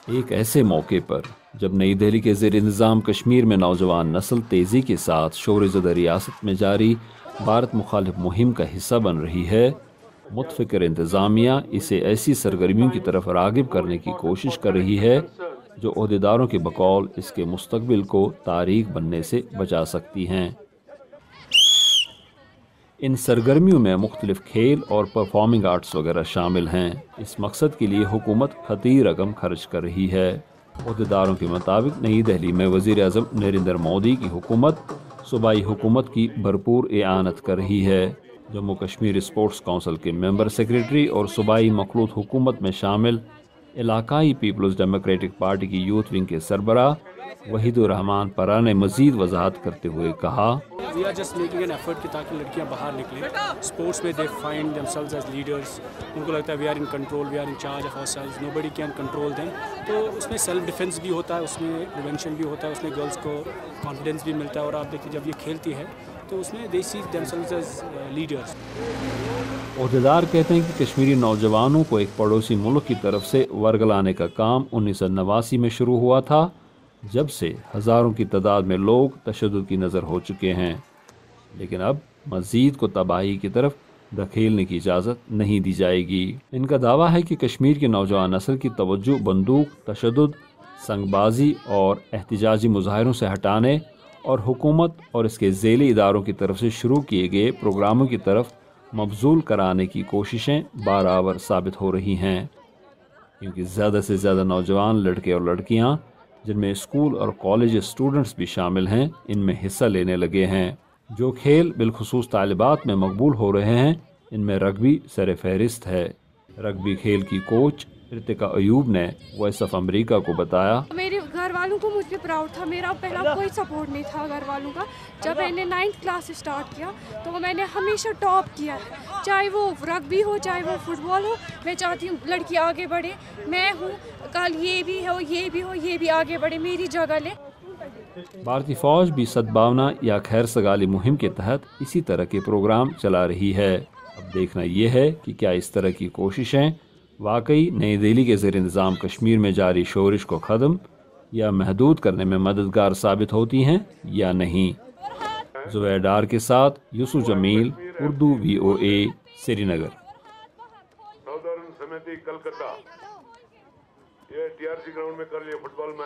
ایک ایسے موقع پر جب نئی دہلی کے زیر انتظام کشمیر میں نوجوان نسل تیزی کے ساتھ شور زدہ ریاست میں جاری بھارت مخالف مہم کا حصہ بن رہی ہے، متفکر انتظامیہ اسے ایسی سرگرمیوں کی طرف راغب کرنے کی کوشش کر رہی ہے جو عہدیداروں کے بقول اس کے مستقبل کو تاریخ بننے سے بچا سکتی ہیں۔ ان سرگرمیوں میں مختلف کھیل اور پرفارمنگ آرٹس وغیرہ شامل ہیں۔ اس مقصد کے لیے حکومت خطیر رقم خرچ کر رہی ہے۔ عہدیداروں کے مطابق نئی دہلی میں وزیر اعظم نریندر مودی کی حکومت صوبائی حکومت کی بھرپور اعانت کر رہی ہے۔ جموں کشمیر اسپورٹس کونسل کے ممبر سیکریٹری اور صوبائی مخلوط حکومت میں شامل علاقائی پیپلز ڈیموکریٹک پارٹی کی یوتھ ونگ کے سربراہ وحید الرحمان پرا نے مزید وضاحت کرتے ہوئے کہا، We are just making an effort کہ تاکہ لڑکیاں باہر نکلیں اسپورٹس میں، they find themselves as leaders. ان کو لگتا ہے we are in control, we are in charge of ourselves, nobody can control them. تو اس میں سیلف ڈیفینس بھی ہوتا ہے، اس میں پریونشن بھی ہوتا ہے، اس میں گرلس کو کانفیڈینس بھی ملتا ہے، اور آپ دیکھیں جب یہ کھیلتی ہے تو اس میں they see themselves as leaders. عہدیدار کہتے ہیں کہ کشمیری نوجوانوں کو ایک پڑوسی ملک کی طرف سے ورگ لانے کا کام 1989 میں شروع ہوا تھا، جب سے ہزاروں کی تعداد میں لوگ تشدد کی نظر ہو چکے ہیں، لیکن اب مزید کو تباہی کی طرف دھکیلنے کی اجازت نہیں دی جائے گی۔ ان کا دعویٰ ہے کہ کشمیر کی نوجوان نسل کی توجہ بندوق، تشدد، سنگ بازی اور احتجاجی مظاہروں سے ہٹانے اور حکومت اور اس کے ذیلی اداروں کی طرف سے شروع کیے گئے پروگراموں کی طرف مبذول کرانے کی کوششیں بارآور ثابت ہو رہی ہیں، کیونکہ زیادہ سے زیادہ نوجوان لڑکے اور لڑکیاں، جن میں اسکول اور کالج اسٹوڈنٹس بھی شامل ہیں، ان میں حصہ لینے لگے ہیں۔ جو کھیل بالخصوص طالبات میں مقبول ہو رہے ہیں، ان میں رگبی سر فہرست ہے۔ رگبی کھیل کی کوچ رتکا ایوب نے وائس آف امریکہ کو بتایا، میرے گھر والوں کو مجھ پہ پراؤڈ تھا، میرا پہلا کوئی سپورٹ نہیں تھا گھر والوں کا۔ جب میں نے 9th کلاس سے اسٹارٹ کیا تو میں نے ہمیشہ ٹاپ کیا ہے، چاہے وہ رگبی ہو چاہے وہ فٹ بال ہو۔ میں چاہتی ہوں لڑکی آگے بڑھے، میں ہوں، کل یہ بھی ہو یہ بھی ہو، یہ بھی آگے بڑھے، میری جگہ لے۔ بھارتی فوج بھی سدبھاونا یا خیر سگالی مہم کے تحت اسی طرح کے پروگرام چلا رہی ہے۔ اب دیکھنا یہ ہے کہ کیا اس طرح کی کوششیں واقعی نئی دہلی کے زیر انتظام کشمیر میں جاری شورش کو ختم یا محدود کرنے میں مددگار ثابت ہوتی ہیں یا نہیں۔ زبیر ڈار کے ساتھ یوسف جمیل، اردو VOA، سری نگر۔ سمیتی کلکتہ، یہ TRC گراؤنڈ میں کر لیے فٹ بال میچ۔